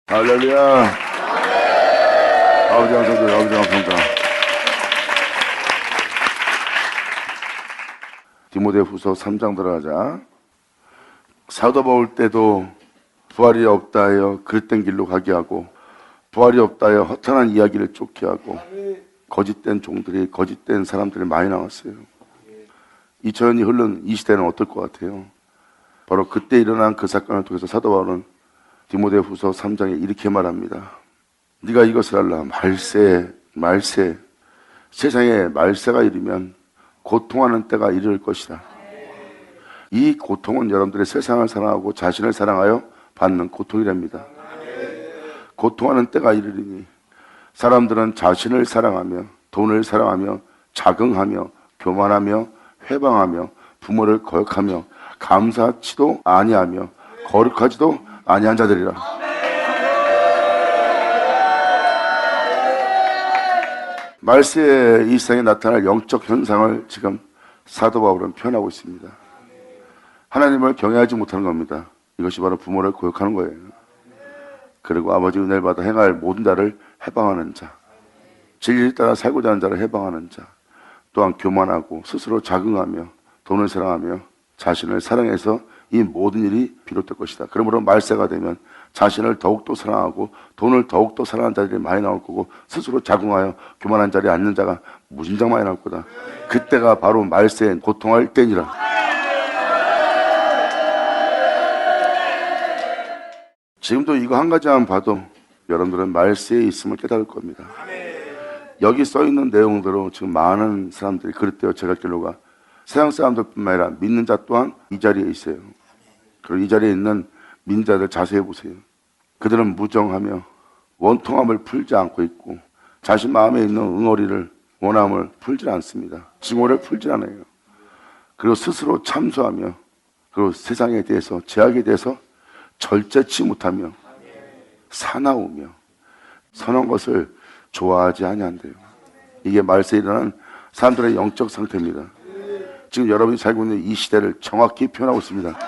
할렐루야. 아버지 감사드려요. 아버지 감사합니다. 디모데후서 3장 들어가자. 사도 바울 때도 부활이 없다 하여 그릇된 길로 가게 하고 부활이 없다 하여 허탄한 이야기를 쫓게 하고 거짓된 종들이 거짓된 사람들이 많이 나왔어요. 2000년이 흐른 이 시대는 어떨 것 같아요? 바로 그때 일어난 그 사건을 통해서 사도 바울은 디모데후서 3장에 이렇게 말합니다. 네가 이것을 알라. 말세. 세상에 말세가 이르면 고통하는 때가 이를 것이다. 이 고통은 여러분들의 세상을 사랑하고 자신을 사랑하여 받는 고통이랍니다. 고통하는 때가 이르리니 사람들은 자신을 사랑하며 돈을 사랑하며 자긍하며 교만하며 회방하며 부모를 거역하며 감사치도 아니하며 거룩하지도 아니한 자들이라. 말세에 이 세상에 나타날 영적 현상을 지금 사도 바울은 표현하고 있습니다. 하나님을 경외하지 못하는 겁니다. 이것이 바로 부모를 거역하는 거예요. 그리고 아버지 은혜를 받아 행할 모든 자를 해방하는 자, 진리를 따라 살고자 하는 자를 해방하는 자, 또한 교만하고 스스로 자긍하며 돈을 사랑하며 자신을 사랑해서 이 모든 일이 비롯될 것이다. 그러므로 말세가 되면 자신을 더욱더 사랑하고 돈을 더욱더 사랑하는 자들이 많이 나올 거고 스스로 자긍하여 교만한 자리에 앉는 자가 무진장 많이 나올 거다. 그때가 바로 말세에 고통할 때니라. 지금도 이거 한 가지만 봐도 여러분들은 말세에 있음을 깨달을 겁니다. 여기 써있는 내용대로 지금 많은 사람들이 그랬대요. 제갈길로가 세상 사람들뿐만 아니라 믿는 자 또한 이 자리에 있어요. 그리고 이 자리에 있는 믿는 자들 자세히 보세요. 그들은 무정하며 원통함을 풀지 않고 있고 자신 마음에 있는 응어리를 원함을 풀지 않습니다. 증오를 풀지 않아요. 그리고 스스로 참소하며 그리고 세상에 대해서 죄악에 대해서 절제치 못하며 사나우며 선한 것을 좋아하지 아니한대요. 이게 말세에 일어나는 사람들의 영적 상태입니다. 지금 여러분이 살고 있는 이 시대를 정확히 표현하고 있습니다.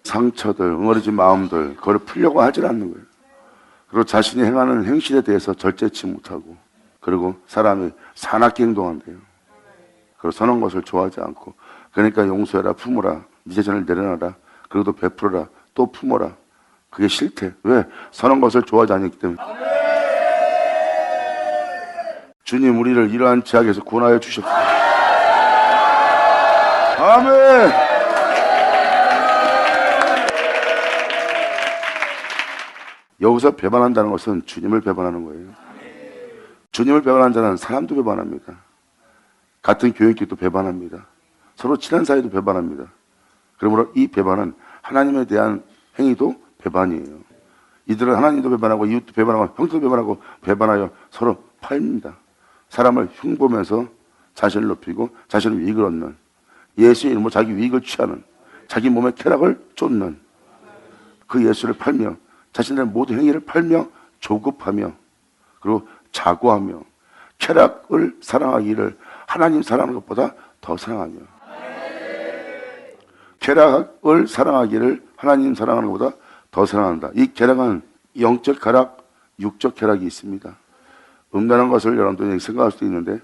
상처들, 응어리진 마음들, 그걸 풀려고 하질 않는 거예요. 그리고 자신이 행하는 행실에 대해서 절제치 못하고, 그리고 사람이 사납게 행동한대요. 그리고 선한 것을 좋아하지 않고, 그러니까 용서해라, 품어라, 네 재산을 내려놔라, 그리고 또 베풀어라, 또 품어라. 그게 싫대. 왜? 선한 것을 좋아하지 않기 때문에. 주님, 우리를 이러한 죄악에서 구원하여 주셨습니다. 아멘. 여기서 배반한다는 것은 주님을 배반하는 거예요. 주님을 배반한 자는 사람도 배반합니다. 같은 교인끼리도 배반합니다. 서로 친한 사이도 배반합니다. 그러므로 이 배반은 하나님에 대한 행위도 배반이에요. 이들은 하나님도 배반하고 이웃도 배반하고 형도 배반하고 배반하여 서로 팔립니다. 사람을 흉보면서 자신을 높이고 자신의 이익을 얻는, 예수의 이름으로 자기 이익을 취하는, 자기 몸의 쾌락을 쫓는 그 예수를 팔며 자신의 모든 행위를 팔며 조급하며 그리고 자고하며 쾌락을 사랑하기를 하나님 사랑하는 것보다 더 사랑하며 쾌락을 사랑하기를 하나님 사랑하는 것보다 더 사랑한다. 이 쾌락은 영적 쾌락, 육적 쾌락이 있습니다. 음란한 것을 여러분들이 생각할 수도 있는데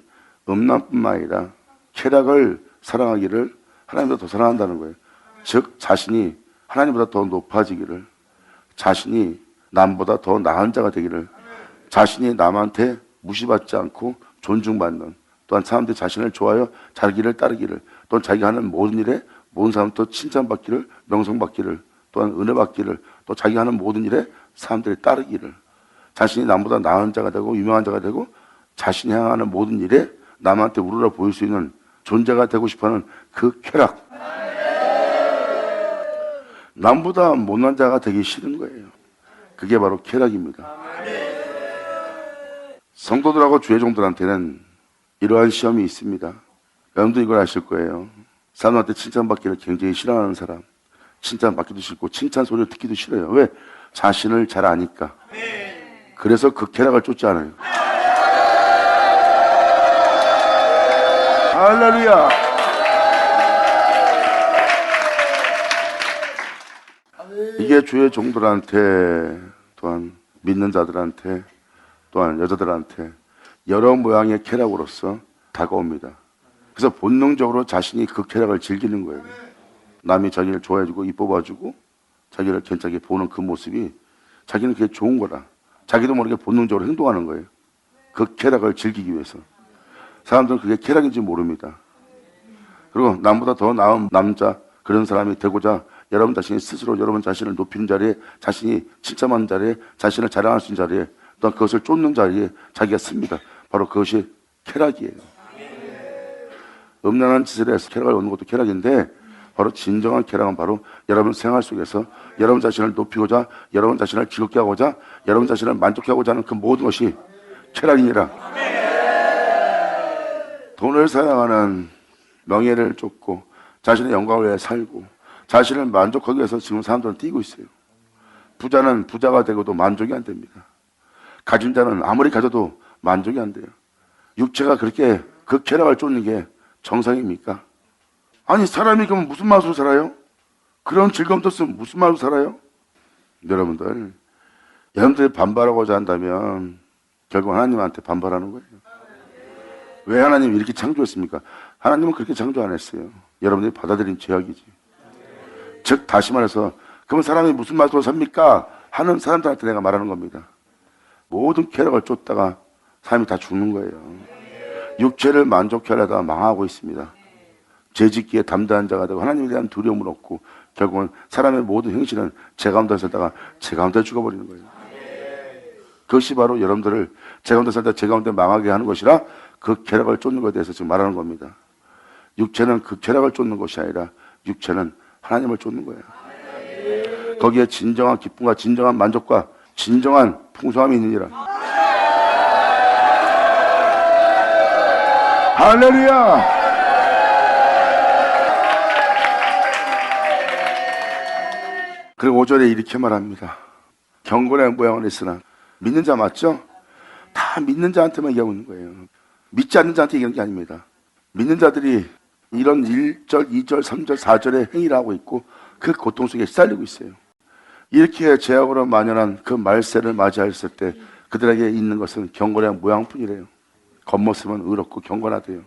음란뿐만 아니라 쾌락을 사랑하기를 하나님보다 더 사랑한다는 거예요. 즉 자신이 하나님보다 더 높아지기를, 자신이 남보다 더 나은 자가 되기를, 자신이 남한테 무시받지 않고 존중받는, 또한 사람들이 자신을 좋아하여 자기를 따르기를, 또한 자기가 하는 모든 일에 모든 사람부터 칭찬받기를, 명성받기를, 또한 은혜받기를, 또 자기가 하는 모든 일에 사람들이 따르기를, 자신이 남보다 나은 자가 되고 유명한 자가 되고 자신이 향하는 모든 일에 남한테 우러러 보일 수 있는 존재가 되고 싶어하는 그 쾌락. 남보다 못난 자가 되기 싫은 거예요. 그게 바로 쾌락입니다. 성도들하고 주의 종들한테는 이러한 시험이 있습니다. 여러분도 이걸 아실 거예요. 사람한테 칭찬받기를 굉장히 싫어하는 사람, 칭찬받기도 싫고 칭찬 소리를 듣기도 싫어요. 왜? 자신을 잘 아니까. 그래서 그 쾌락을 쫓지 않아요. 할렐루야. 이게 주의 종들한테, 또한 믿는 자들한테, 또한 여자들한테 여러 모양의 쾌락으로서 다가옵니다. 그래서 본능적으로 자신이 그 쾌락을 즐기는 거예요. 남이 자기를 좋아해주고 이뻐봐주고 자기를 괜찮게 보는 그 모습이 자기는 그게 좋은 거라. 자기도 모르게 본능적으로 행동하는 거예요. 그 쾌락을 즐기기 위해서. 사람들은 그게 쾌락인지 모릅니다. 그리고 남보다 더 나은 남자, 그런 사람이 되고자 여러분 자신이 스스로 여러분 자신을 높이는 자리에, 자신이 칭찬하는 자리에, 자신을 자랑할 수 있는 자리에, 또한 그것을 쫓는 자리에 자기가 씁니다. 바로 그것이 쾌락이에요. 음란한 짓을 해서 쾌락을 얻는 것도 쾌락인데, 바로 진정한 쾌락은 바로 여러분 생활 속에서 여러분 자신을 높이고자, 여러분 자신을 즐겁게 하고자, 여러분 자신을 만족해 하고자 하는 그 모든 것이 쾌락이니라. 돈을 사랑하는, 명예를 쫓고 자신의 영광을 위해 살고 자신을 만족하기 위해서 지금 사람들은 뛰고 있어요. 부자는 부자가 되고도 만족이 안 됩니다. 가진 자는 아무리 가져도 만족이 안 돼요. 육체가 그렇게 그 쾌락을 쫓는 게 정상입니까? 아니, 사람이 그러면 무슨 맛으로 살아요? 그런 즐거움도 없으면 무슨 맛으로 살아요? 여러분들이 반발하고자 한다면 결국 하나님한테 반발하는 거예요. 왜 하나님이 이렇게 창조했습니까? 하나님은 그렇게 창조 안 했어요. 여러분들이 받아들인 죄악이지. 즉 다시 말해서 그러면 사람이 무슨 맛으로 삽니까? 하는 사람들한테 내가 말하는 겁니다. 모든 쾌락을 쫓다가 사람이 다 죽는 거예요. 육체를 만족해 하려다가 망하고 있습니다. 죄짓기에 담대한 자가 되고 하나님에 대한 두려움을 얻고 결국은 사람의 모든 행실은 제 가운데 살다가 제 가운데 죽어버리는 거예요. 그것이 바로 여러분들을 제 가운데 살다 제 가운데 망하게 하는 것이라, 그 쾌락을 쫓는 것에 대해서 지금 말하는 겁니다. 육체는 그 쾌락을 쫓는 것이 아니라 육체는 하나님을 쫓는 거예요. 거기에 진정한 기쁨과 진정한 만족과 진정한 풍성함이 있느니라. 할렐루야! 그리고 5절에 이렇게 말합니다. 경건의 모양은 있으나. 믿는 자 맞죠? 다 믿는 자한테만 얘기하고 있는 거예요. 믿지 않는 자한테 얘기하는 게 아닙니다. 믿는 자들이 이런 1절, 2절, 3절, 4절의 행위를 하고 있고 그 고통 속에 시달리고 있어요. 이렇게 죄악으로 만연한 그 말세를 맞이했을 때 그들에게 있는 것은 경건의 모양뿐이래요. 겉모습은 의롭고 경건하대요.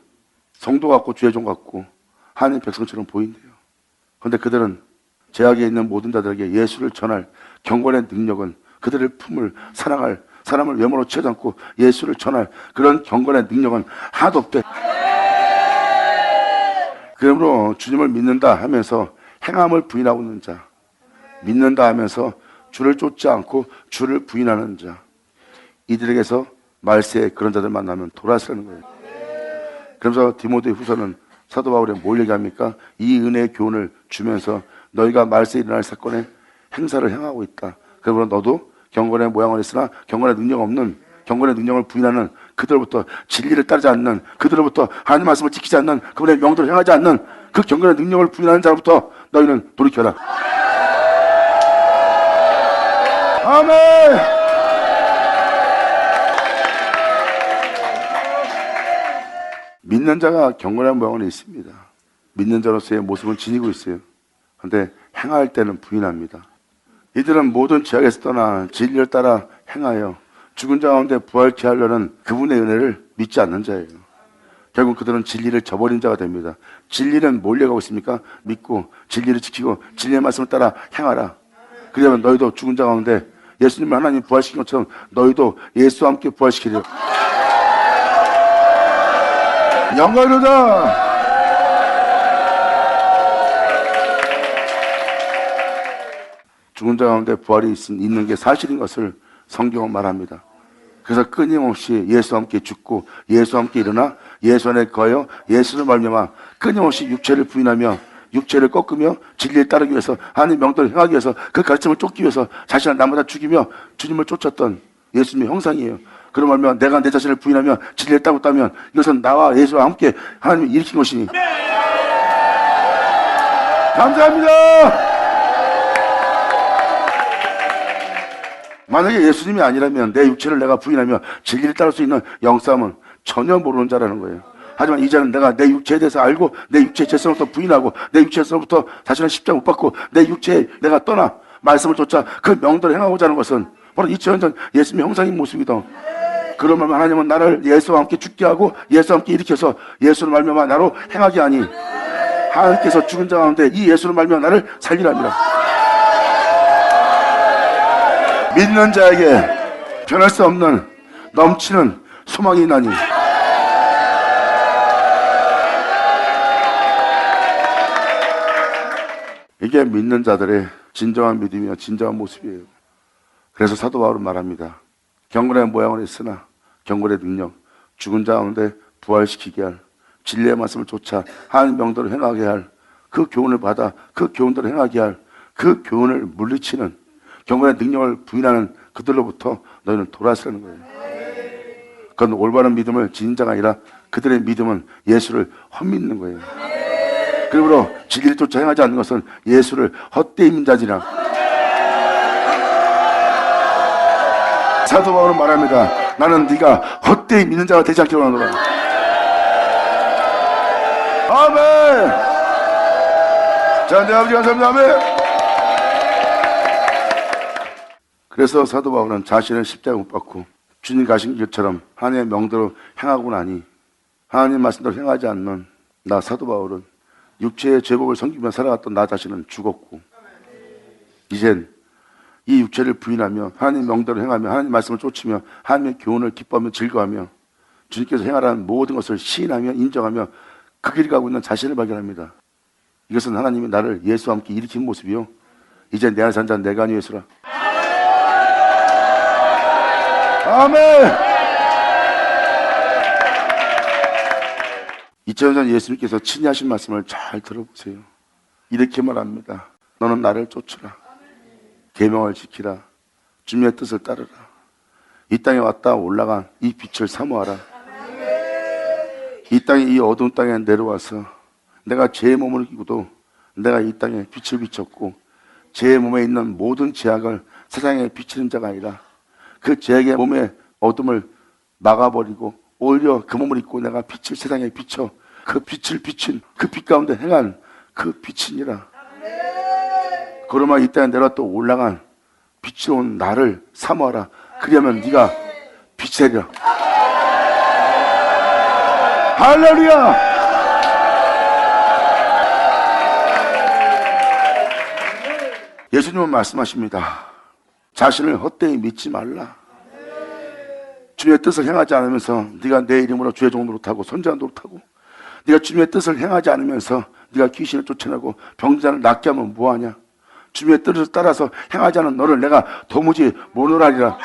성도 같고 죄종 같고 하나님 백성처럼 보인대요. 그런데 그들은 죄악에 있는 모든 자들에게 예수를 전할 경건의 능력은 그들의 품을 사랑할, 사람을 외모로 취하지 않고 예수를 전할 그런 경건의 능력은 하나도 없대. 그러므로 주님을 믿는다 하면서 행함을 부인하고 있는 자, 믿는다 하면서 주를 쫓지 않고 주를 부인하는 자, 이들에게서 말세에 그런 자들 만나면 돌아서는 거예요. 그러면서 디모데 후서는 사도 바울이 뭘 얘기합니까? 이 은혜의 교훈을 주면서 너희가 말세에 일어날 사건의 행사를 행하고 있다. 그러므로 너도 경건의 모양을 했으나 경건의 능력 없는, 경건의 능력을 부인하는 그들로부터, 진리를 따르지 않는 그들로부터, 하나님 말씀을 지키지 않는, 그분의 명도를 행하지 않는 그 경건의 능력을 부인하는 자로부터 너희는 돌이켜라. 아멘. 믿는 자가 경건한 모양은 있습니다. 믿는 자로서의 모습은 지니고 있어요. 그런데 행할 때는 부인합니다. 이들은 모든 죄악에서 떠나 진리를 따라 행하여 죽은 자 가운데 부활케 하려는 그분의 은혜를 믿지 않는 자예요. 결국 그들은 진리를 저버린 자가 됩니다. 진리는 뭘 얘기하고 있습니까? 믿고 진리를 지키고 진리의 말씀을 따라 행하라. 그러면 너희도 죽은 자 가운데 예수님을 하나님 부활시킨 것처럼 너희도 예수와 함께 부활시키리라. 영광이로다. 죽은 자 가운데 부활이 있는 게 사실인 것을 성경은 말합니다. 그래서 끊임없이 예수와 함께 죽고 예수와 함께 일어나 예수 안에 거하여 예수를 말미암아 끊임없이 육체를 부인하며 육체를 꺾으며 진리를 따르기 위해서, 하나님 명도를 행하기 위해서, 그 가르침을 쫓기 위해서 자신을 남보다 죽이며 주님을 쫓았던 예수님의 형상이에요. 그런 말면 내가 내 자신을 부인하며 진리를 따르고 있다면 이것은 나와 예수와 함께 하나님이 일으킨 것이니. 감사합니다. 만약에 예수님이 아니라면 내 육체를 내가 부인하며 진리를 따를 수 있는 영싸움은 전혀 모르는 자라는 거예요. 하지만 이제는 내가 내 육체에 대해서 알고 내 육체의 죄성부터 부인하고 내 육체에서부터 자신을 십자가 못 받고 내 육체에 내가 떠나 말씀을 쫓아 그 명대로 행하고자 하는 것은 바로 2000년 전 예수님의 형상인 모습이다. 그러면 하나님은 나를 예수와 함께 죽게 하고 예수와 함께 일으켜서 예수를 말미암아 나로 행하게 하니 하나님께서 죽은 자 가운데 이 예수를 말미암아 나를 살리랍니다. 믿는 자에게 변할 수 없는 넘치는 소망이 있나니 이게 믿는 자들의 진정한 믿음이요 진정한 모습이에요. 그래서 사도 바울은 말합니다. 경건의 모양을 했으나 경건의 능력, 죽은 자 가운데 부활시키게 할 진리의 말씀을 쫓아 하나님 명대로 행하게 할 그 교훈을 받아 그 교훈대로 행하게 할 그 교훈을 물리치는 경건의 능력을 부인하는 그들로부터 너희는 돌아서라는 거예요. 그건 올바른 믿음을 지닌 자가 아니라 그들의 믿음은 예수를 헛믿는 거예요. 그러므로 진리를 쫓아 행하지 않는 것은 예수를 헛되이 믿는 자지라. 사도 바울은 말합니다. 나는 네가 헛되이 믿는 자가 되지 않기를 원하노라. 아멘. 자, 내 아버지 감사합니다. 아멘. 그래서 사도 바울은 자신을 십자가에 못 박고 주님 가신 길처럼 하나님의 명대로 행하고 나니 하나님 말씀대로 행하지 않는 나 사도 바울은 육체의 죄복을 섬기며 살아갔던 나 자신은 죽었고 이젠 이 육체를 부인하며 하나님 명대로 행하며 하나님 말씀을 쫓으며 하나님의 교훈을 기뻐하며 즐거워하며 주님께서 행하라는 모든 것을 시인하며 인정하며 그 길을 가고 있는 자신을 발견합니다. 이것은 하나님이 나를 예수와 함께 일으킨 모습이요 이제 내 안에 산 자는 내가 아니 예수라. 아멘. 2000년 전 예수님께서 친히 하신 말씀을 잘 들어보세요. 이렇게 말합니다. 너는 나를 쫓으라. 계명을 지키라. 주님의 뜻을 따르라. 이 땅에 왔다 올라간 이 빛을 사모하라. 이 땅에 이 어두운 땅에 내려와서 내가 제 몸을 이기고도 내가 이 땅에 빛을 비췄고 제 몸에 있는 모든 제약을 세상에 비치는 자가 아니라 그 제약의 몸의 어둠을 막아버리고 오히려 그 몸을 입고 내가 빛을 세상에 비춰 그 빛을 비친 그 빛 가운데 행한 그 빛이니라. 그러면 이 땅에 내가 또 올라간 빛으로운 나를 사모하라. 그러면 네가 빛이 되리라. 할렐루야. 예수님은 말씀하십니다. 자신을 헛되이 믿지 말라. 주님의 뜻을 행하지 않으면서 네가 내 이름으로 주의 종 노릇하고 선지자 노릇하고 네가 주님의 뜻을 행하지 않으면서 네가 귀신을 쫓아내고 병자를 낫게 하면 뭐하냐. 주님의 뜻을 따라서 행하지 않은 너를 내가 도무지 모노라리라.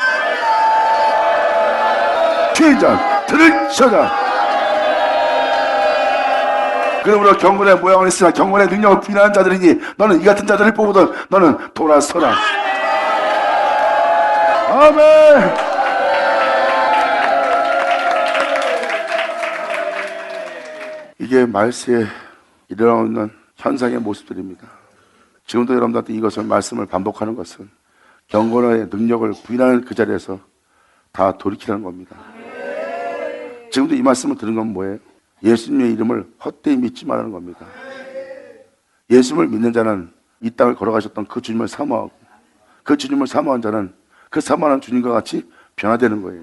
죄인자 들을지어다. 그러므로 경건의 모양을 했으나 경건의 능력을 부인하는 자들이니 너는 이 같은 자들을 뽑으든 너는 돌아서라. 아멘. 이게 말세에 일어나는 현상의 모습들입니다. 지금도 여러분들한테 이것을 말씀을 반복하는 것은 경건의 능력을 부인하는 그 자리에서 다 돌이키라는 겁니다. 지금도 이 말씀을 들은 건 뭐예요? 예수님의 이름을 헛되이 믿지 말라는 겁니다. 예수님을 믿는 자는 이 땅을 걸어가셨던 그 주님을 사모하고 그 주님을 사모한 자는 그 사모하는 주님과 같이 변화되는 거예요.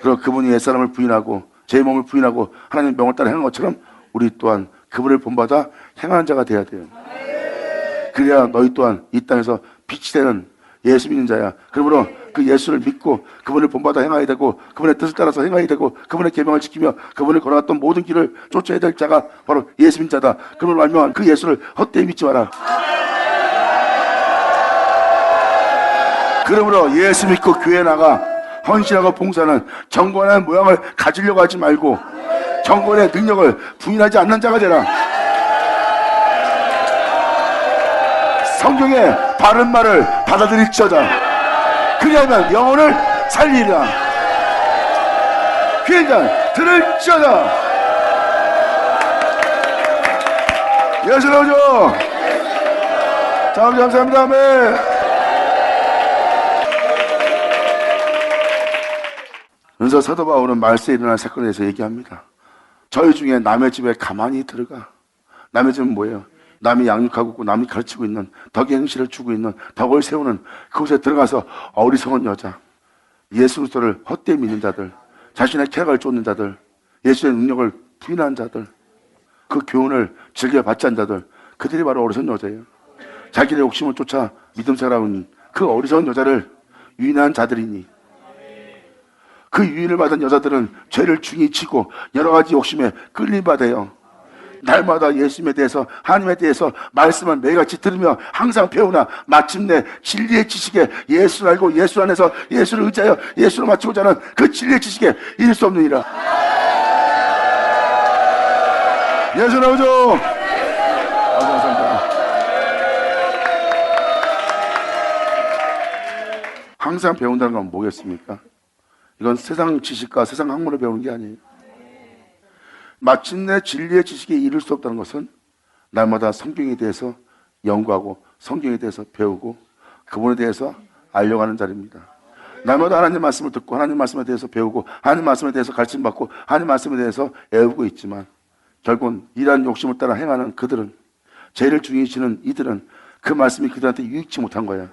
그리고 그분이 옛사람을 부인하고 제 몸을 부인하고 하나님의 명을 따라 행한 것처럼 우리 또한 그분을 본받아 행하는 자가 돼야 돼요. 그래야 너희 또한 이 땅에서 빛이 되는 예수 믿는 자야. 그러므로 그 예수를 믿고 그분을 본받아 행하야 되고 그분의 뜻을 따라서 행하야 되고 그분의 계명을 지키며 그분을 걸어갔던 모든 길을 쫓아야 될 자가 바로 예수 믿는 자다. 그분을 말미암아 그 예수를 헛되이 믿지 마라. 그러므로 예수 믿고 교회 나가 헌신하고 봉사는 경건의 모양을 가지려고 하지 말고 경건의 능력을 부인하지 않는 자가 되라. 성경의 바른 말을 받아들일지어다. 그리하면 영혼을 살리리라. 귀한 자 들을지어다. 예수 나오죠. 자, 아버지 감사합니다. 아멘. 그래서 사도 바울은 말세에 일어날 사건에 대해서 얘기합니다. 저희 중에 남의 집에 가만히 들어가. 남의 집은 뭐예요? 남이 양육하고 있고 남이 가르치고 있는 덕의 행실을 주고 있는 덕을 세우는 그곳에 들어가서 어리석은 여자, 예수 그리스도를 헛되이 믿는 자들, 자신의 쾌락을 쫓는 자들, 예수의 능력을 부인한 자들, 그 교훈을 즐겨받지 않은 자들, 그들이 바로 어리석은 여자예요. 자기의 욕심을 쫓아 믿음 생활하는 그 어리석은 여자를 유인한 자들이니, 그 유인을 받은 여자들은 죄를 중히 지고 여러 가지 욕심에 끌림받아요. 날마다 예수님에 대해서, 하나님에 대해서 말씀을 매일같이 들으며 항상 배우나 마침내 진리의 지식에 예수를 알고 예수 안에서 예수를 의지하여 예수를 맞추고자 하는 그 진리의 지식에 이를 수 없느니라. 예수 나오죠. 항상 배운다는 건 뭐겠습니까? 이건 세상 지식과 세상 학문을 배우는 게 아니에요. 마침내 진리의 지식에 이를 수 없다는 것은 날마다 성경에 대해서 연구하고 성경에 대해서 배우고 그분에 대해서 알려가는 자리입니다. 날마다 하나님 말씀을 듣고 하나님 말씀에 대해서 배우고 하나님 말씀에 대해서 가르침받고 하나님 말씀에 대해서 애우고 있지만 결국은 이러한 욕심을 따라 행하는 그들은, 죄를 중히 지는 이들은 그 말씀이 그들한테 유익치 못한 거야.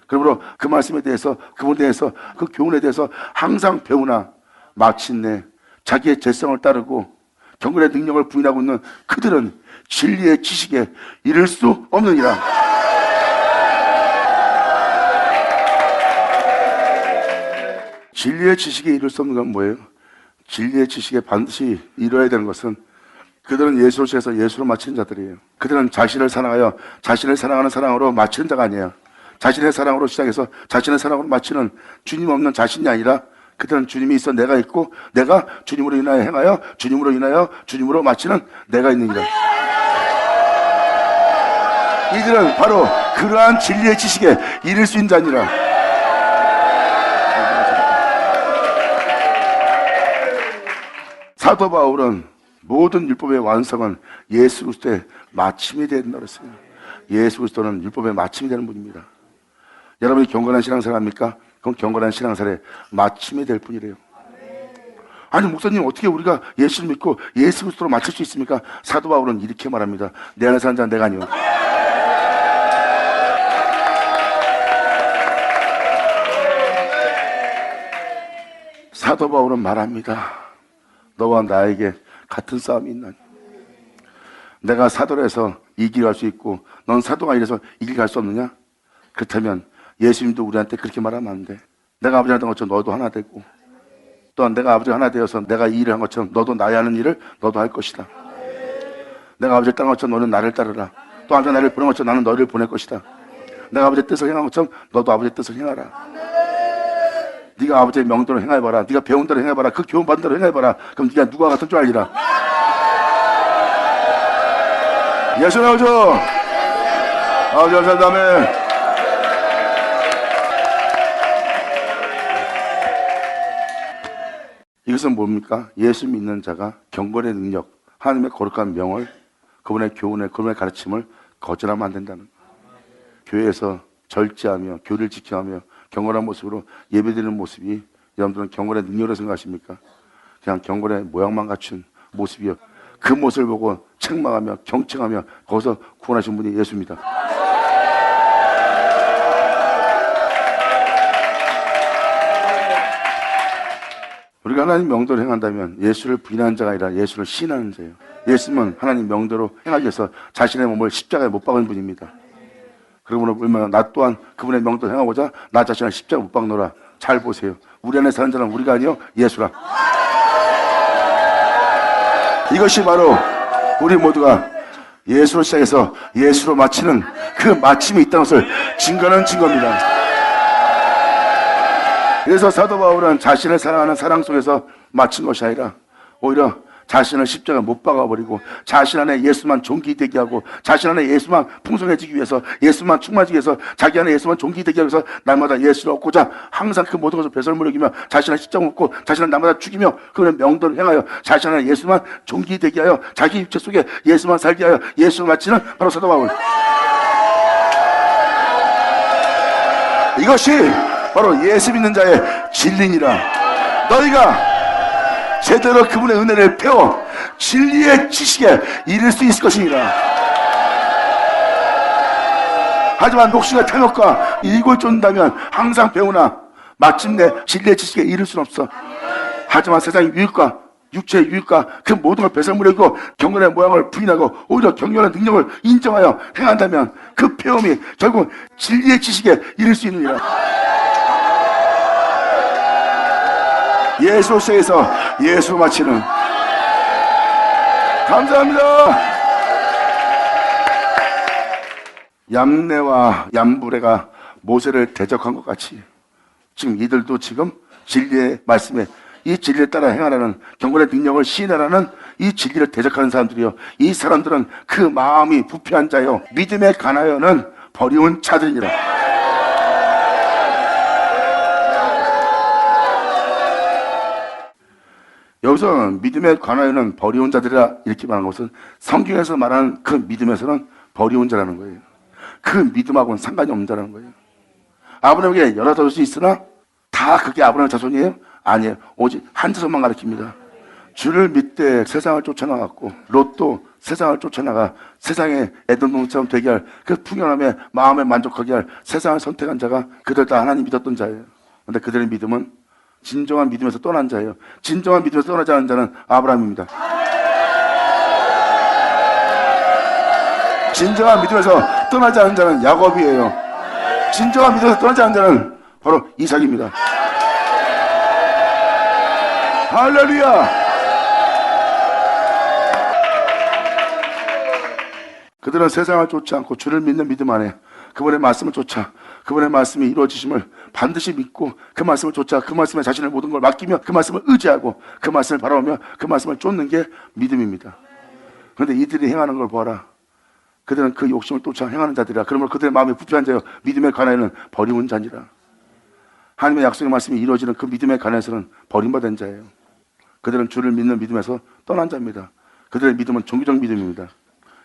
그러므로 그 말씀에 대해서, 그분에 대해서, 그 교훈에 대해서 항상 배우나 마침내 자기의 죄성을 따르고 경건의 능력을 부인하고 있는 그들은 진리의 지식에 이를 수 없느니라. 진리의 지식에 이를 수 없는 건 뭐예요? 진리의 지식에 반드시 이뤄야 되는 것은 그들은 예수로 시작해서 예수로 마치는 자들이에요. 그들은 자신을 사랑하여 자신을 사랑하는 사랑으로 마치는 자가 아니에요. 자신의 사랑으로 시작해서 자신의 사랑으로 마치는 주님 없는 자신이 아니라 그들은 주님이 있어 내가 있고 내가 주님으로 인하여 행하여 주님으로 인하여 주님으로 마치는 내가 있느니라. 이들은 바로 그러한 진리의 지식에 이를 수 있는 자니라. 사도 바울은 모든 율법의 완성은 예수 그리스도의 마침이 된다고 했어요. 예수 그리스도는 율법의 마침이 되는 분입니다. 여러분이 경건한 신앙생활합니까? 그럼 경건한 신앙생활의 마침이 될 뿐이래요. 아니 목사님 어떻게 우리가 예수를 믿고 예수 그리스도로 마칠 수 있습니까? 사도 바울은 이렇게 말합니다. 내 안에 사는 자는 내가 아니오. 사도 바울은 말합니다. 너와 나에게 같은 싸움이 있나니. 내가 사도로 해서 이 길 갈 수 있고 넌 사도가 이래서 이 길 갈 수 없느냐? 그렇다면 예수님도 우리한테 그렇게 말하면 안 돼. 내가 아버지한테 한 것처럼 너도 하나 되고 또한 내가 아버지가 하나 되어서 내가 이 일을 한 것처럼 너도 나의 하는 일을 너도 할 것이다. 내가 아버지를 따른 것처럼 너는 나를 따르라. 또 아버지가 나를 보낸 것처럼 나는 너를 보낼 것이다. 내가 아버지의 뜻을 행한 것처럼 너도 아버지의 뜻을 행하라. 네가 아버지의 명도를 행해봐라. 네가 배운 대로 행해봐라. 그 교훈 받은 대로 행해봐라. 그럼 네가 누가 같은 줄 알리라. 예수 나오죠? 아버지 감사합니다. 아멘. 이것은 뭡니까? 예수 믿는 자가 경건의 능력, 하나님의 거룩한 명을, 그분의 교훈에, 그분의 가르침을 거절하면 안 된다는 거예요. 교회에서 절제하며 교리를 지켜하며 경건한 모습으로 예배드리는 모습이 여러분들은 경건의 능력으로 생각하십니까? 그냥 경건의 모양만 갖춘 모습이요. 그 모습을 보고 책망하며 경청하며 거기서 구원하신 분이 예수입니다. 우리가 하나님 명도를 행한다면 예수를 부인하는 자가 아니라 예수를 신하는 자예요. 예수님은 하나님 명도로 행하기 위해서 자신의 몸을 십자가에 못 박은 분입니다. 그러므로 얼마나 나 또한 그분의 명도를 행하고자 나 자신을 십자가에 못 박노라. 잘 보세요. 우리 안에 사는 자는 우리가 아니요 예수라. 이것이 바로 우리 모두가 예수로 시작해서 예수로 마치는 그 마침이 있다는 것을 증거하는 증거입니다. 그래서 사도 바울은 자신을 사랑하는 사랑 속에서 마친 것이 아니라 오히려 자신을 십자가에 못 박아버리고 자신 안에 예수만 존귀되게 하고 자신 안에 예수만 풍성해지기 위해서 예수만 충만하기 위해서 자기 안에 예수만 존귀되게 하기 위해서 날마다 예수를 얻고자 항상 그 모든 것을 배설물을 이기며 자신을 십자가 묻고 자신을 날마다 죽이며 그런 명도를 행하여 자신 안에 예수만 존귀되게 하여 자기 육체 속에 예수만 살게 하여 예수를 마치는 바로 사도 바울. 이것이 바로 예수 믿는 자의 진리니라. 너희가 제대로 그분의 은혜를 배워 진리의 지식에 이를 수 있을 것이니라. 하지만 녹신과 탐욕과 이걸 쫓는다면 항상 배우나 마침내 진리의 지식에 이를 수는 없어. 하지만 세상의 유익과 육체의 유익과 그 모든 걸 배설물이고 경건의 모양을 부인하고 오히려 경건의 능력을 인정하여 행한다면 그 배움이 결국 진리의 지식에 이를 수 있느니라. 예수 시작해서 예수 마치는. 감사합니다. 얌네와 얌브레가 모세를 대적한 것 같이 지금 이들도 지금 진리의 말씀에 이 진리에 따라 행하라는 경건의 능력을 시인하라는 이 진리를 대적하는 사람들이요, 이 사람들은 그 마음이 부패한 자요 믿음에 관하여는 버리운 자들이니라. 여기서 믿음에 관하여는 버리운 자들이라 이렇게 말하는 것은 성경에서 말하는 그 믿음에서는 버리운 자라는 거예요. 그 믿음하고는 상관이 없는 자라는 거예요. 아브라함에게 여러 자손이 있으나 다 그게 아브라함의 자손이에요? 아니에요. 오직 한 자손만 가리킵니다. 주를 믿되 세상을 쫓아나갔고 롯도 세상을 쫓아나가 세상의 에돔처럼 되게 할 그 풍요함에 마음에 만족하게 할 세상을 선택한 자가 그들 다 하나님 믿었던 자예요. 그런데 그들의 믿음은 진정한 믿음에서 떠난 자예요. 진정한 믿음에서 떠나지 않은 자는 아브라함입니다. 진정한 믿음에서 떠나지 않은 자는 야곱이에요. 진정한 믿음에서 떠나지 않은 자는 바로 이삭입니다. 할렐루야! 그들은 세상을 쫓지 않고 주를 믿는 믿음 안에 그분의 말씀을 쫓아 그분의 말씀이 이루어지심을 반드시 믿고 그 말씀을 쫓아 그 말씀에 자신의 모든 걸 맡기며 그 말씀을 의지하고 그 말씀을 바라보며 그 말씀을 쫓는 게 믿음입니다. 그런데 이들이 행하는 걸 보아라. 그들은 그 욕심을 쫓아 행하는 자들이라. 그러므로 그들의 마음이 부패한 자여 믿음에 관하여는 버리운 자니라. 하나님의 약속의 말씀이 이루어지는 그 믿음에 관해서는 버림받은 자예요. 그들은 주를 믿는 믿음에서 떠난 자입니다. 그들의 믿음은 종교적 믿음입니다.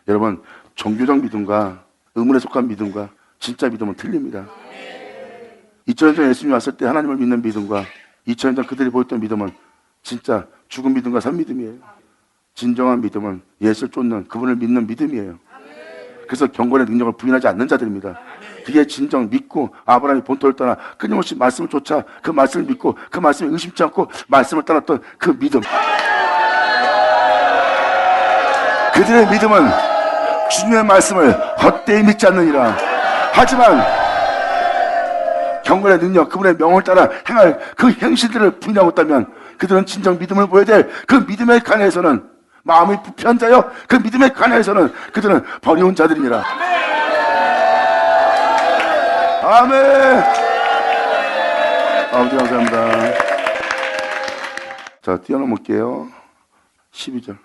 여러분, 종교적 믿음과 의문에 속한 믿음과 진짜 믿음은 틀립니다. 2000년 전 예수님이 왔을 때 하나님을 믿는 믿음과 2000년 전 그들이 보였던 믿음은 진짜 죽은 믿음과 산 믿음이에요. 진정한 믿음은 예수를 쫓는 그분을 믿는 믿음이에요. 그래서 경건의 능력을 부인하지 않는 자들입니다. 그게 진정 믿고 아브라함이 본토를 떠나 끊임없이 말씀을 쫓아 그 말씀을 믿고 그 말씀을 의심치 않고 말씀을 따랐던 그 믿음. 그들의 믿음은 주님의 말씀을 헛되이 믿지 않느니라. 하지만 경건의 능력, 그분의 명을 따라 행할 그 행실들을 부인하고 있다면 그들은 진정 믿음을 보여야 될 그 믿음에 관해서는 마음이 부패한 자여 그 믿음에 관해서는 그들은 버리운 자들이니라. 아멘. 아버지 감사합니다. 자, 뛰어넘을게요. 12절.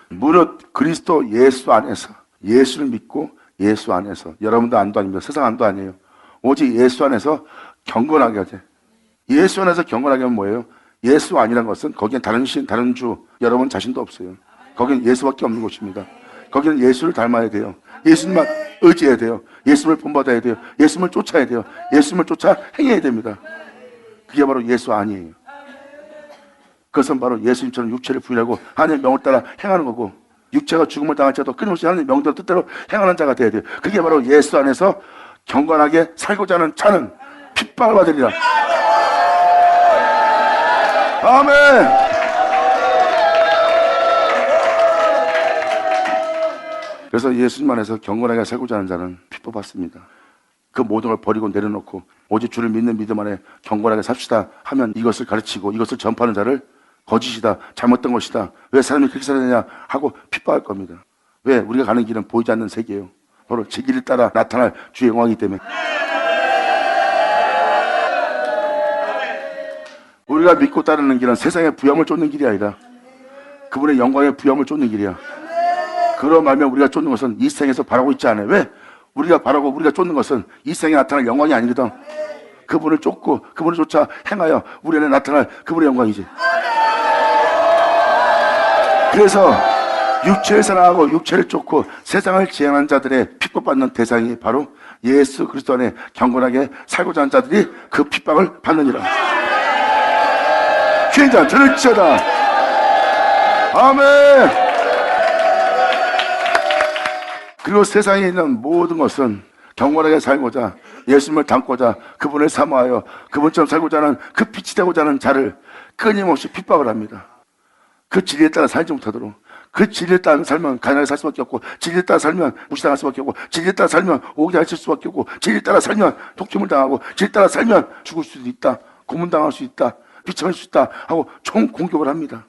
무릇 그리스도 예수 안에서, 예수를 믿고 예수 안에서, 여러분도 안도 아닙니다. 세상 안도 아니에요. 오직 예수 안에서 경건하게 하자. 예수 안에서 경건하게 하면 뭐예요? 예수 아니란 것은 거기엔 다른 신, 다른 주, 여러분 자신도 없어요. 거기는 예수밖에 없는 곳입니다. 거기는 예수를 닮아야 돼요. 예수님만 의지해야 돼요. 예수님을 본받아야 돼요. 예수님을 쫓아야 돼요. 예수님을 쫓아 행해야 됩니다. 그게 바로 예수 아니에요. 그것은 바로 예수님처럼 육체를 부인하고 하나님의 명을 따라 행하는 거고, 육체가 죽음을 당할지라도 끊임없이 하나님의 명대로 뜻대로 행하는 자가 돼야 돼요. 그게 바로 예수 안에서 경건하게 살고자 하는 자는 핍박을 받으리라. 아멘. 그래서 예수님 안에서 경건하게 살고자 하는 자는 핍박받습니다. 그 모든 걸 버리고 내려놓고 오직 주를 믿는 믿음 안에 경건하게 삽시다 하면 이것을 가르치고 이것을 전파하는 자를 거짓이다, 잘못된 것이다, 왜 사람이 그렇게 살았느냐 하고 핍박할 겁니다. 왜? 우리가 가는 길은 보이지 않는 세계예요. 바로 제 길을 따라 나타날 주의 영광이기 때문에. 우리가 믿고 따르는 길은 세상의 부여함을 쫓는 길이 아니라 그분의 영광의 부여함을 쫓는 길이야. 그러 말면 우리가 쫓는 것은 이 생에서 바라고 있지 않아요. 왜? 우리가 바라고 우리가 쫓는 것은 이 생에 나타날 영광이 아니거든. 그분을 쫓고 그분을 쫓아 행하여 우리 안에 나타날 그분의 영광이지. 그래서 육체를 사랑하고 육체를 쫓고 세상을 지향하는 자들의 핍박받는 대상이 바로 예수 그리스도 안에 경건하게 살고자 하는 자들이 그 핍박을 받느니라. 귀인자 들을지어다. 아멘. 그리고 세상에 있는 모든 것은 경건하게 살고자 예수님을 닮고자 그분을 사모하여 그분처럼 살고자 하는 그 빛이 되고자 하는 자를 끊임없이 핍박을 합니다. 그 진리에 따라 살지 못하도록, 그 진리에 따라 살면 가난하게 살 수밖에 없고, 진리에 따라 살면 무시당할 수밖에 없고, 진리에 따라 살면 오기를 하실 수밖에 없고, 진리에 따라 살면 독침을 당하고, 진리에 따라 살면 죽을 수도 있다, 고문당할 수 있다, 비참할 수 있다 하고 총 공격을 합니다.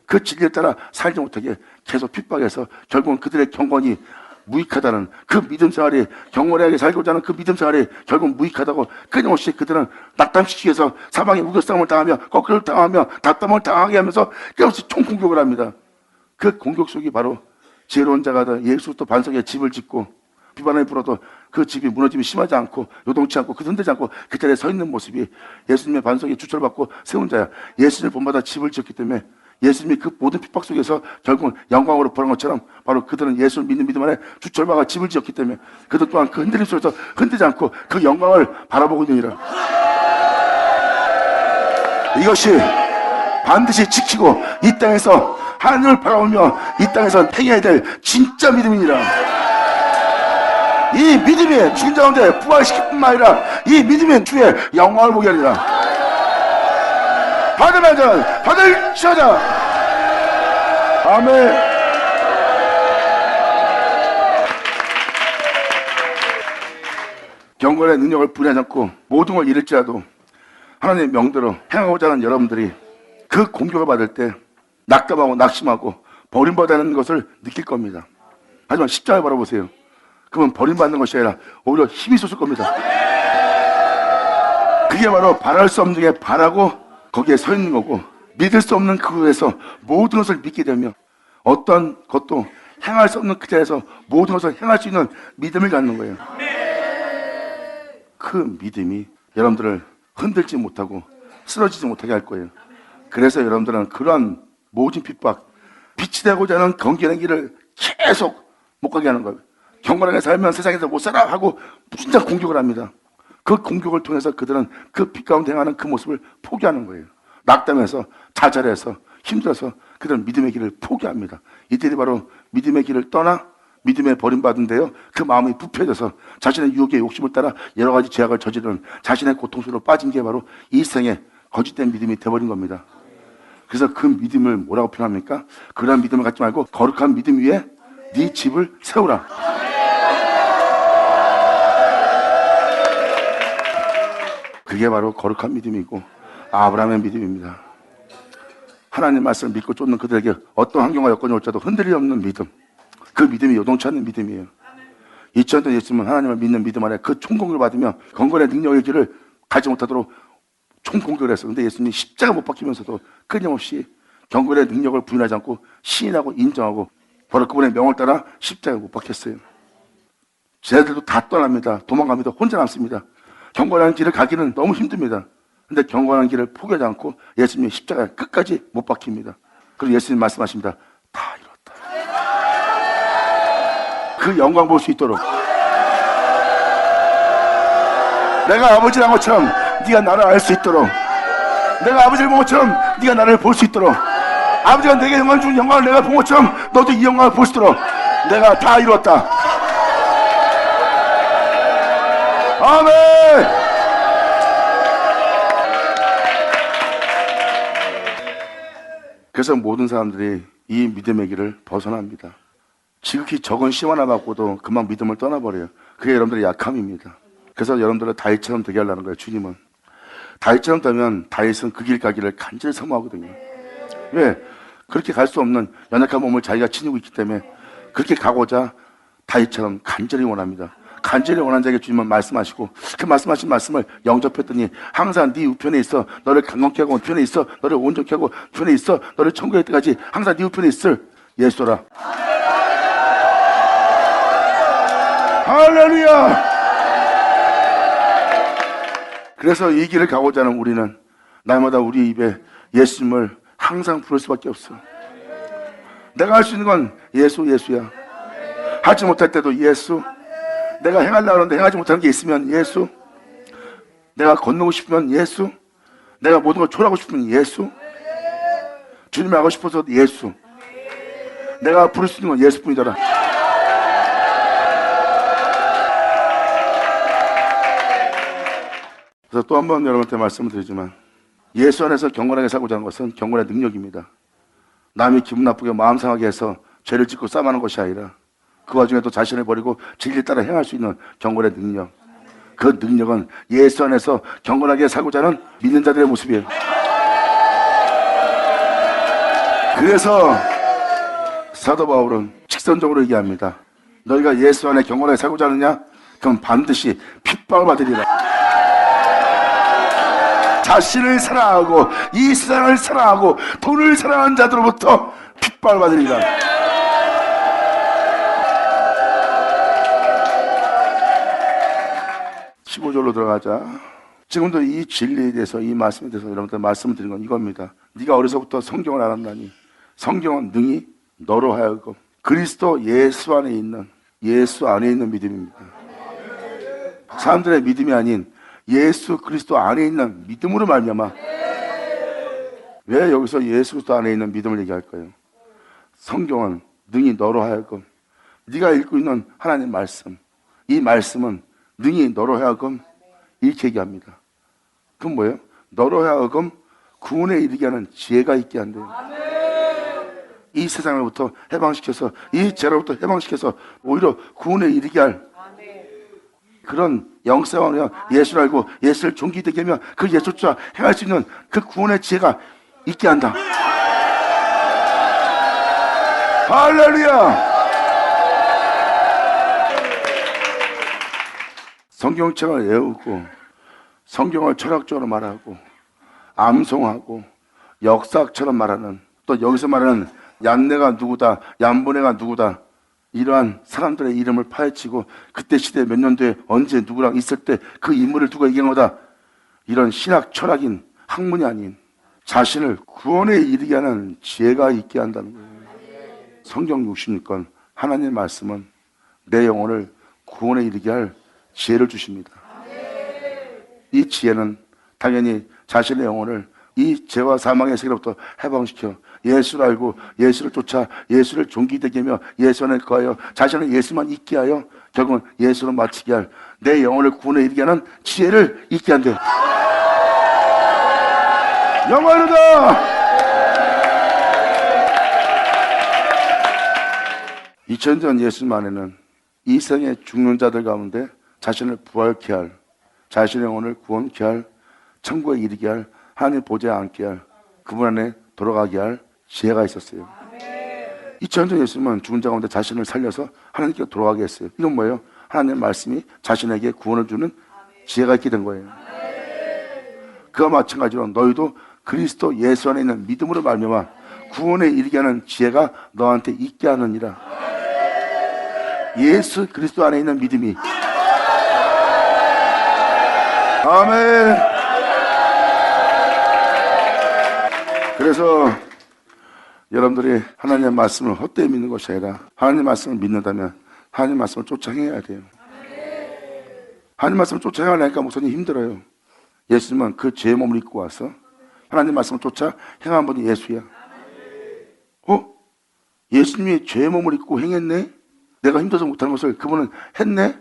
그 진리에 따라 살지 못하게 계속 핍박해서 결국은 그들의 경건이 무익하다는 그 믿음 생활이, 경건하게 살고자 하는 그 믿음 생활이 결국 무익하다고 끊임없이 그들은 낙담시키기 위해서 사방에 우겨싸움을 당하며 거꾸로 당하며 답답을 당하게 하면서 끊임없이 총공격을 합니다. 그 공격 속이 바로 지혜로운 자가 예수부터 반석에 집을 짓고 비바람이 불어도 그 집이 무너짐이 심하지 않고 요동치 않고 그 흔들지 않고 그 자리에 서 있는 모습이 예수님의 반석에 주철받고 세운 자야. 예수님을 본받아 집을 지었기 때문에 예수님이 그 모든 핍박 속에서 결국은 영광으로 보는 것처럼 바로 그들은 예수를 믿는 믿음 안에 주철받아 집을 지었기 때문에 그들 또한 그 흔들림 속에서 흔들지 않고 그 영광을 바라보고 있느니라. 이것이 반드시 지키고 이 땅에서 하나님을 바라보며 이 땅에서 행해야 될 진짜 믿음이니라. 이 믿음이 죽은 자 가운데 부활시킬 뿐만 아니라 이 믿음이 주의 영광을 보게 하리라. 받으면 자는 받을지어다. 아멘. 경건의 능력을 분해하지 않고 모든 걸 잃을지라도 하나님의 명대로 행하고자 하는 여러분들이 그 공격을 받을 때 낙담하고 낙심하고 버림받는 것을 느낄 겁니다. 하지만 십자가를 바라보세요. 그러면 버림받는 것이 아니라 오히려 힘이 솟을 겁니다. 그게 바로 바랄 수 없는 게 바라고 거기에 서 있는 거고, 믿을 수 없는 그곳에서 모든 것을 믿게 되며 어떤 것도 행할 수 없는 그 자리에서 모든 것을 행할 수 있는 믿음을 갖는 거예요. 그 믿음이 여러분들을 흔들지 못하고 쓰러지지 못하게 할 거예요. 그래서 여러분들은 그러한 모진 핍박, 빛이 되고자 하는 경건의 길을 계속 못 가게 하는 거예요. 경건하게 살면 세상에서 못 살아 하고 진짜 공격을 합니다. 그 공격을 통해서 그들은 그 빛 가운데 행하는 그 모습을 포기하는 거예요. 낙담해서 좌절해서 힘들어서 그들은 믿음의 길을 포기합니다. 이들이 바로 믿음의 길을 떠나 믿음에 버림받은데요, 그 마음이 부패져서 자신의 유혹의 욕심을 따라 여러 가지 죄악을 저지르는 자신의 고통 속으로 빠진 게 바로 이 세상의 거짓된 믿음이 되어버린 겁니다. 그래서 그 믿음을 뭐라고 표현합니까? 그런 믿음을 갖지 말고 거룩한 믿음 위에 네 집을 세우라. 그게 바로 거룩한 믿음이고 아브라함의 믿음입니다. 하나님 말씀을 믿고 쫓는 그들에게 어떤 환경과 여건이 올지라도 흔들림 없는 믿음, 그 믿음이 요동치 않는 믿음이에요. 2000년 예수님은 하나님을 믿는 믿음 안에 그 총공격을 받으며 경건의 능력의 길을 가지 못하도록 총공격을 했어요. 근데 예수님이 십자가 못 박히면서도 끊임없이 경건의 능력을 부인하지 않고 시인하고 인정하고 바로 그분의 명을 따라 십자가에 못 박혔어요. 쟤들도 다 떠납니다. 도망갑니다. 혼자 남습니다. 경건한 길을 가기는 너무 힘듭니다. 근데 경건한 길을 포기하지 않고 예수님이 십자가에 끝까지 못 박힙니다. 그리고 예수님 말씀하십니다. 다 이뤘다. 그 영광 볼 수 있도록 내가 아버지를 한 것처럼 네가 나를 알 수 있도록, 내가 아버지를 본 것처럼 네가 나를 볼 수 있도록, 아버지가 내게 영광 준 영광을 내가 본 것처럼 너도 이 영광을 볼 수 있도록 내가 다 이뤘다. 아멘. 그래서 모든 사람들이 이 믿음의 길을 벗어납니다. 지극히 적은 시험 하나 받고도 금방 믿음을 떠나버려요. 그게 여러분들의 약함입니다. 그래서 여러분들은 다윗처럼 되게 하려는 거예요. 주님은 다윗처럼 되면 다윗은 그 길 가기를 간절히 사모하거든요. 왜? 그렇게 갈 수 없는 연약한 몸을 자기가 지니고 있기 때문에 그렇게 가고자 다윗처럼 간절히 원합니다. 간절히 원하는 자에게 주님은 말씀하시고 그 말씀하신 말씀을 영접했더니 항상 네 우편에 있어 너를 강건케 하고 우편에 있어 너를 온전케 하고 우편에 있어 너를 천국에 갈 때까지 항상 네 우편에 있을 예수라. 할렐루야. 그래서 이 길을 가고자 하는 우리는 날마다 우리 입에 예수님을 항상 부를 수밖에 없어. 내가 할 수 있는 건 예수, 예수야. 하지 못할 때도 예수. 내가 행하려고 하는데 행하지 못하는 게 있으면 예수. 내가 건너고 싶으면 예수. 내가 모든 걸 초월하고 싶으면 예수. 주님이 하고 싶어서 예수. 내가 부를 수 있는 건 예수뿐이더라. 그래서 또 한 번 여러분한테 말씀을 드리지만 예수 안에서 경건하게 살고자 하는 것은 경건의 능력입니다. 남이 기분 나쁘게 마음 상하게 해서 죄를 짓고 싸움하는 것이 아니라 그 와중에도 자신을 버리고 진리를 따라 행할 수 있는 경건의 능력. 그 능력은 예수 안에서 경건하게 살고자 하는 믿는 자들의 모습이에요. 그래서 사도 바울은 직선적으로 얘기합니다. 너희가 예수 안에 경건하게 살고자 하느냐? 그럼 반드시 핍박을 받으리라. 자신을 사랑하고 이 세상을 사랑하고 돈을 사랑하는 자들로부터 핍박을 받으리라. 15절로 들어가자. 지금도 이 진리에 대해서, 이 말씀에 대해서 여러분들 말씀을 드린 건 이겁니다. 네가 어려서부터 성경을 알았나니 성경은 능히 너로 하여금 그리스도 예수 안에 있는 믿음입니다. 사람들의 믿음이 아닌 예수 그리스도 안에 있는 믿음으로 말미암아. 왜 여기서 예수 그리스도 안에 있는 믿음을 얘기할까요? 성경은 능히 너로 하여금 네가 읽고 있는 하나님 말씀, 이 말씀은 능히 너로 하여금 이렇게 얘기합니다. 그건 뭐예요? 너로 하여금 구원에 이르게 하는 지혜가 있게 한대요. 이 세상으로부터 해방시켜서, 이 죄로부터 해방시켜서 오히려 구원에 이르게 할 그런 영생을 예수를 알고 예수를 존귀되게 하며 그 예수조차 행할 수 있는 그 구원의 지혜가 있게 한다. 할렐루야! 성경책을 외우고 성경을 철학적으로 말하고 암송하고 역사처럼 말하는, 또 여기서 말하는 얀네가 누구다, 얀보네가 누구다, 이러한 사람들의 이름을 파헤치고 그때 시대에 몇 년도에 언제 누구랑 있을 때 그 인물을 두고 얘기한 거다, 이런 신학 철학인 학문이 아닌 자신을 구원에 이르게 하는 지혜가 있게 한다는 거예요. 성경 66권 하나님의 말씀은 내 영혼을 구원에 이르게 할 지혜를 주십니다. 이 지혜는 당연히 자신의 영혼을 이 죄와 사망의 세계로부터 해방시켜 예수를 알고 예수를 쫓아 예수를 존귀되게 하며 예수 안에 거하여 자신을 예수만 있게 하여 결국은 예수로 마치게 할 내 영혼을 구원에 이르게 하는 지혜를 있게 한대요. 영원하다. 2000년 예수님 안에는 이 세상의 죽는 자들 가운데 자신을 부활케 할, 자신의 영혼을 구원케 할, 천국에 이르게 할, 하나님 보좌에 앉게 할, 그분 안에 돌아가게 할 지혜가 있었어요. 2000년 예수님은 죽은 자 가운데 자신을 살려서 하나님께 돌아가게 했어요. 이건 뭐예요? 하나님의 말씀이 자신에게 구원을 주는 지혜가 있게 된 거예요. 그와 마찬가지로 너희도 그리스도 예수 안에 있는 믿음으로 말미암아 구원에 이르게 하는 지혜가 너한테 있게 하느니라. 예수 그리스도 안에 있는 믿음이. 아멘. 그래서 여러분들이 하나님의 말씀을 헛되이 믿는 것이 아니라 하나님의 말씀을 믿는다면 하나님의 말씀을 쫓아 행해야 돼요. 하나님의 말씀을 쫓아 행하려니까 목사님 힘들어요. 예수님은 그 죄의 몸을 입고 와서 하나님의 말씀을 쫓아 행한 분이 예수야. 예수님이 죄의 몸을 입고 행했네? 내가 힘들어서 못하는 것을 그분은 했네?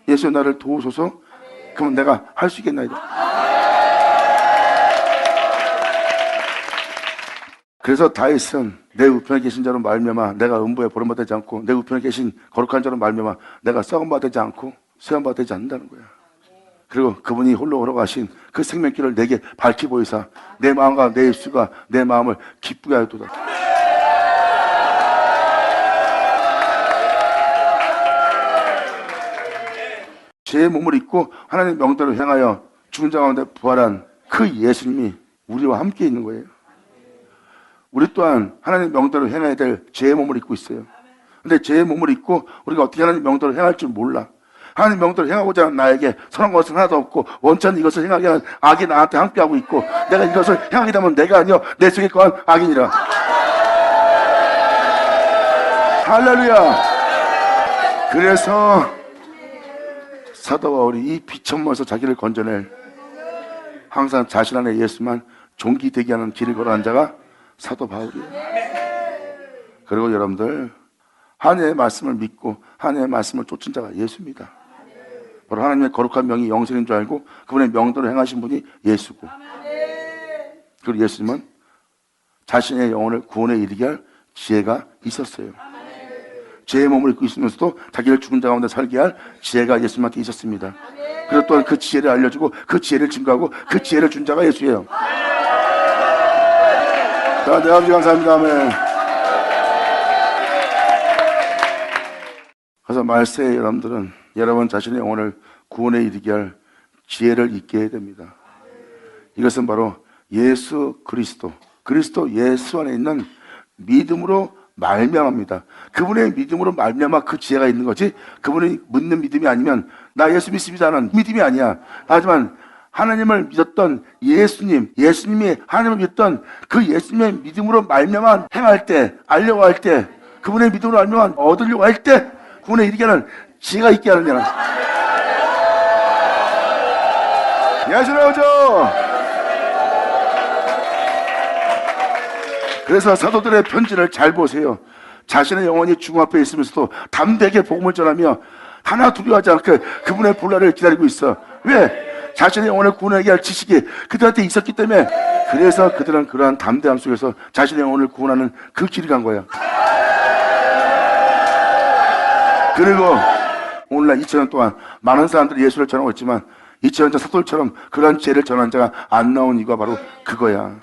예수여 나를 도우소서. 그러면 내가 할 수 있겠나이다. 그래서 다윗은 내 우편에 계신 자로 말미암아 내가 음부에 버림받지 않고 내 우편에 계신 거룩한 자로 말미암아 내가 썩음받지 않고 수염받지 않는다는 거야. 그리고 그분이 홀로 걸어가신 그 생명길을 내게 밝히 보이사 내 마음과 내 입술과 내 마음을 기쁘게 하였도다. 죄의 몸을 입고 하나님의 명대로 행하여 죽은 자 가운데 부활한 그 예수님이 우리와 함께 있는 거예요. 우리 또한 하나님의 명대로 행해야 될 죄의 몸을 입고 있어요. 근데 죄의 몸을 입고 우리가 어떻게 하나님의 명대로 행할 줄 몰라. 하나님 명대로 행하고자 하는 나에게 선한 것은 하나도 없고 원치 않는 이것을 행하게 하는 악이 나한테 함께하고 있고 내가 이것을 행하게 되면 내가 아니여 내 속에 거한 악이니라. 할렐루야. 그래서 사도 바울이 이 비천모에서 자기를 건져낼 항상 자신 안에 예수만 존귀되게 하는 길을 걸어간 자가 사도 바울이에요. 그리고 여러분들 하나님의 말씀을 믿고 하나님의 말씀을 쫓은 자가 예수입니다. 바로 하나님의 거룩한 명이 영생인 줄 알고 그분의 명대로 행하신 분이 예수고, 그리고 예수님은 자신의 영혼을 구원에 이르게 할 지혜가 있었어요. 죄의 몸을 입고 있으면서도 자기를 죽은 자 가운데 살게 할 지혜가 예수님한테 있었습니다. 그리고 또한 그 지혜를 알려주고 그 지혜를 증거하고 그 지혜를 준 자가 예수예요. 자, 네, 아버지 감사합니다. 아멘. 그래서 말세에 여러분들은 여러분 자신의 영혼을 구원에 이르게 할 지혜를 잊게 해야 됩니다. 이것은 바로 예수 그리스도 예수 안에 있는 믿음으로 말미암아입니다. 그분의 믿음으로 말미암아 그 지혜가 있는 거지, 그분이 묻는 믿음이 아니면 나 예수 믿습니다는 믿음이 아니야. 하지만 하나님을 믿었던 예수님이 하나님을 믿던 그 예수님의 믿음으로 말미암아 행할 때, 알려고 할 때, 그분의 믿음으로 말미암아 얻으려고 할 때 구원에 이르게 하는 지혜가 있게 하는 자는 예수를 오죠. 그래서 사도들의 편지를 잘 보세요. 자신의 영혼이 죽음 앞에 있으면서도 담대하게 복음을 전하며 하나 두려워하지 않게 그분의 보라를 기다리고 있어. 왜? 자신의 영혼을 구원하게 할 지식이 그들한테 있었기 때문에. 그래서 그들은 그러한 담대함 속에서 자신의 영혼을 구원하는 그 길을 간 거야. 그리고 오늘날 2000년 동안 많은 사람들이 예수를 전하고 있지만 2000년 전 사도들처럼 그러한 지혜를 전한 자가 안 나온 이유가 바로 그거야.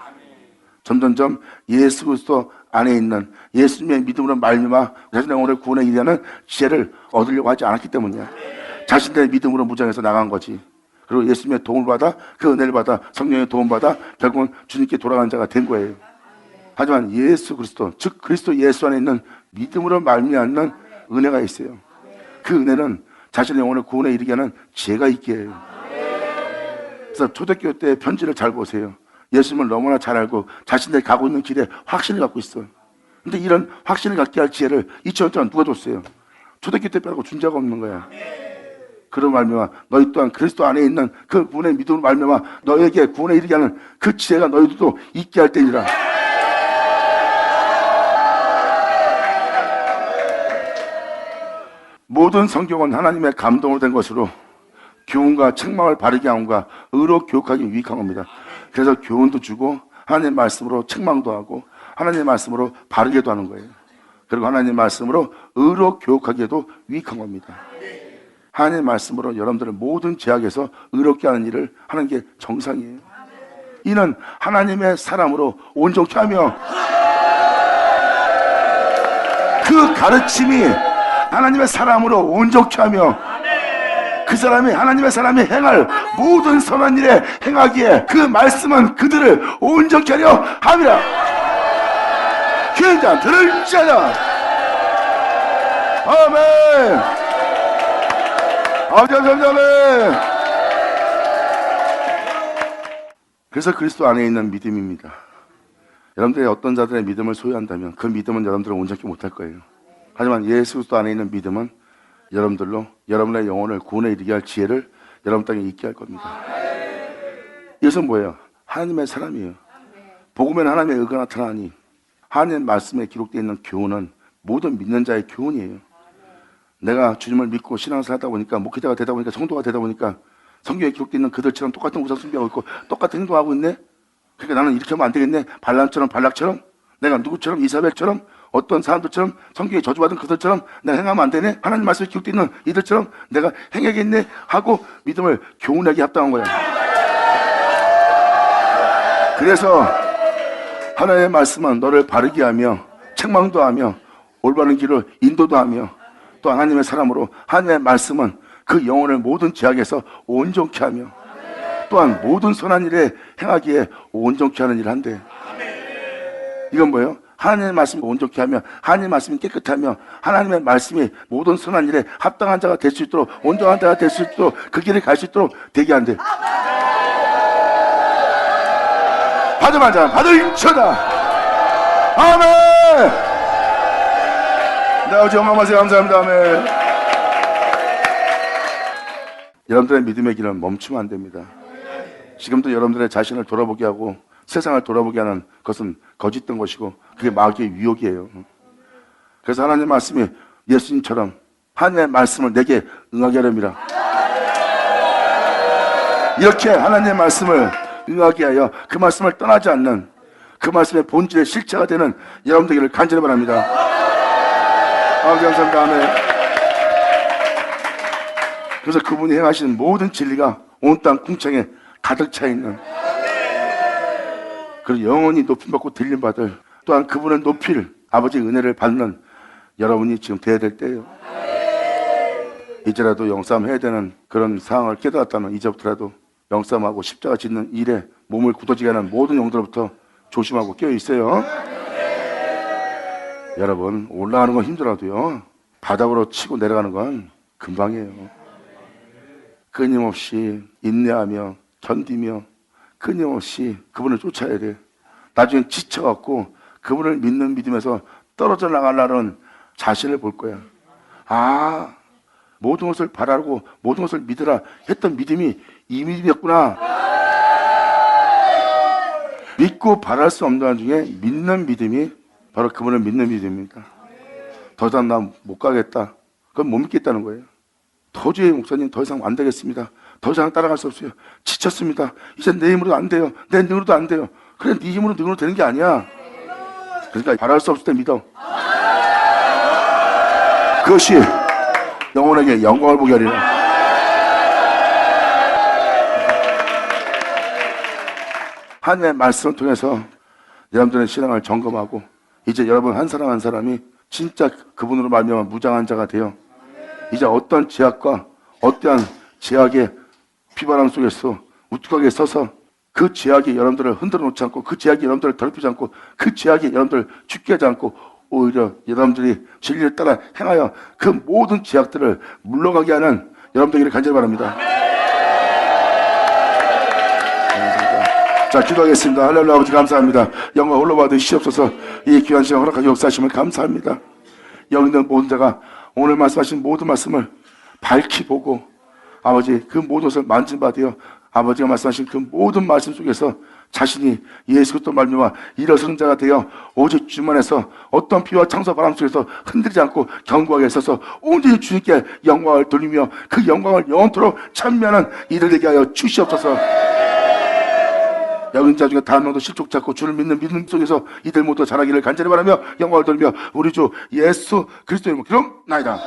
점점점 예수 그리스도 안에 있는 예수님의 믿음으로 말미암아 자신의 영혼을 구원에 이르는 지혜를 얻으려고 하지 않았기 때문이야. 자신들의 믿음으로 무장해서 나간 거지. 그리고 예수님의 도움을 받아, 그 은혜를 받아, 성령의 도움을 받아 결국은 주님께 돌아간 자가 된 거예요. 하지만 예수 그리스도, 즉 그리스도 예수 안에 있는 믿음으로 말미암는 은혜가 있어요. 그 은혜는 자신의 영혼을 구원에 이르게 하는 지혜가 있게 해요. 그래서 초대교회 때 편지를 잘 보세요. 예수님을 너무나 잘 알고 자신들이 가고 있는 길에 확신을 갖고 있어요. 근데 이런 확신을 갖게 할 지혜를 2000년 동안 누가 줬어요? 초대교회 때 빼고 준 자가 없는 거야. 그런 말미암아 너희 또한 그리스도 안에 있는 그 구원의 믿음으로 말미암아 너에게 구원에 이르게 하는 그 지혜가 너희들도 있게 할 때니라. 모든 성경은 하나님의 감동으로 된 것으로 교훈과 책망을 바르게 함과 의로 교육하기 유익한 겁니다. 그래서 교훈도 주고 하나님의 말씀으로 책망도 하고 하나님의 말씀으로 바르게도 하는 거예요. 그리고 하나님의 말씀으로 의로 교육하기에도 유익한 겁니다. 하나님의 말씀으로 여러분들을 모든 죄악에서 의롭게 하는 일을 하는 게 정상이에요. 이는 하나님의 사람으로 온전케 하며 그 가르침이 하나님의 사람으로 온전케 하며 그 사람이 하나님의 사람이 행할 모든 선한 일에 행하기에 그 말씀은 그들을 온전케 하려 함이라. 귀한 들을지어다. 아멘. 아버지 감사합니다. 그래서 그리스도 안에 있는 믿음입니다. 여러분들이 어떤 자들의 믿음을 소유한다면 그 믿음은 여러분들은 온전케 못할 거예요. 하지만 예수 그리스도 안에 있는 믿음은 여러분들로 여러분의 영혼을 구원에 이르게 할 지혜를 여러분 땅에 있게 할 겁니다. 이것은 뭐예요? 하나님의 사람이에요. 복음에는 하나님의 의가 나타나니 하나님의 말씀에 기록되어 있는 교훈은 모든 믿는 자의 교훈이에요. 내가 주님을 믿고 신앙생활 하다 보니까 목회자가 되다 보니까 성도가 되다 보니까 성경에 기록되어 있는 그들처럼 똑같은 우상 숭배하고 있고 똑같은 행동하고 있네. 그러니까 나는 이렇게 하면 안 되겠네. 발람처럼 발락처럼 내가 누구처럼 이사벨처럼 어떤 사람들처럼 성경에 저주받은 그들처럼 내가 행하면 안 되네. 하나님 말씀에 기록되어 있는 이들처럼 내가 행해야겠네 하고 믿음을 교훈하게 합당한 거야. 그래서 하나님의 말씀은 너를 바르게 하며 책망도 하며 올바른 길을 인도도 하며 또 하나님의 사람으로 하나님의 말씀은 그 영혼을 모든 죄악에서 온전케 하며 또한 모든 선한 일에 행하기에 온전케 하는 일을 한대. 이건 뭐예요? 하나님의 말씀이 온전케 하며 하나님의 말씀이 깨끗하며 하나님의 말씀이 모든 선한 일에 합당한 자가 될 수 있도록 온전한 자가 될 수 있도록 그 길을 갈 수 있도록 되게 한대. 받으면 자 받을지어다. 아멘. 네, 아버지 영광하세요. 감사합니다. 아멘. 여러분들의 믿음의 길은 멈추면 안 됩니다. 지금도 여러분들의 자신을 돌아보게 하고 세상을 돌아보게 하는 것은 거짓된 것이고 그게 마귀의 유혹이에요. 그래서 하나님의 말씀이 예수님처럼 하나님의 말씀을 내게 응하게 하렵니다. 이렇게 하나님의 말씀을 응하게 하여 그 말씀을 떠나지 않는 그 말씀의 본질의 실체가 되는 여러분 되기를 간절히 바랍니다. 아버지 감사합니다. 아멘. 그래서 그분이 행하시는 모든 진리가 온 땅 궁창에 가득 차 있는, 그리고 영원히 높임받고 들림받을, 또한 그분을 높일 아버지의 은혜를 받는 여러분이 지금 돼야 될 때예요. 이제라도 영싸움해야 되는 그런 상황을 깨달았다면 이제부터라도 영싸움하고 십자가 짓는 일에 몸을 굳어지게 하는 모든 영들로부터 조심하고 깨어있어요. 여러분, 올라가는 건 힘들어도요, 바닥으로 치고 내려가는 건 금방이에요. 끊임없이 인내하며 견디며 끊임없이 그분을 쫓아야 돼. 나중에 지쳐갖고 그분을 믿는 믿음에서 떨어져 나가려는 자신을 볼 거야. 아, 모든 것을 바라고 모든 것을 믿으라 했던 믿음이 이 믿음이었구나. 믿고 바랄 수 없는 한 중에 믿는 믿음이 바로 그분을 믿는 믿음입니다. 더 이상 나 못 가겠다, 그건 못 믿겠다는 거예요. 도저히 목사님 더 이상 안 되겠습니다. 더 이상 따라갈 수 없어요. 지쳤습니다. 이제 내 힘으로도 안 돼요. 내 능으로도 안 돼요. 그래, 네 힘으로 능으로 되는 게 아니야. 그러니까 바랄 수 없을 때 믿어. 그것이 영혼에게 영광을 보게 하리라. 하나님의 말씀을 통해서 여러분들의 신앙을 점검하고, 이제 여러분 한 사람 한 사람이 진짜 그분으로 말미암아 무장한 자가 되어 이제 어떤 제약과 어떠한 제약의 비바람 속에서 우뚝하게 서서 그 제약이 여러분들을 흔들어 놓지 않고, 그 제약이 여러분들을 더럽히지 않고, 그 제약이 여러분들을 죽게 하지 않고, 오히려 여러분들이 진리를 따라 행하여 그 모든 제약들을 물러가게 하는 여러분 되기를 간절히 바랍니다. 자, 기도하겠습니다. 할렐루야. 아버지 감사합니다. 영광 홀로 받으시옵소서. 이 귀한 시간 허락하여 역사하심을 감사합니다. 여기 있는 모든 자가 오늘 말씀하신 모든 말씀을 밝히 보고, 아버지 그 모든 것을 만진받으여 아버지가 말씀하신 그 모든 말씀 속에서 자신이 예수 그리스도 말미암아 일어서는 자가 되어 오직 주만에서 어떤 비와 창수 바람 속에서 흔들리지 않고 견고하게 서서 온전히 주님께 영광을 돌리며 그 영광을 영원토록 찬미하는 이들 되게 하여 주시옵소서. 여긴 자 중에 단 한 명도 실족치 않고 주를 믿는 믿음 속에서 이들 모두 자라기를 간절히 바라며 영광을 돌리며 우리 주 예수 그리스도의 이름으로 기도나이다.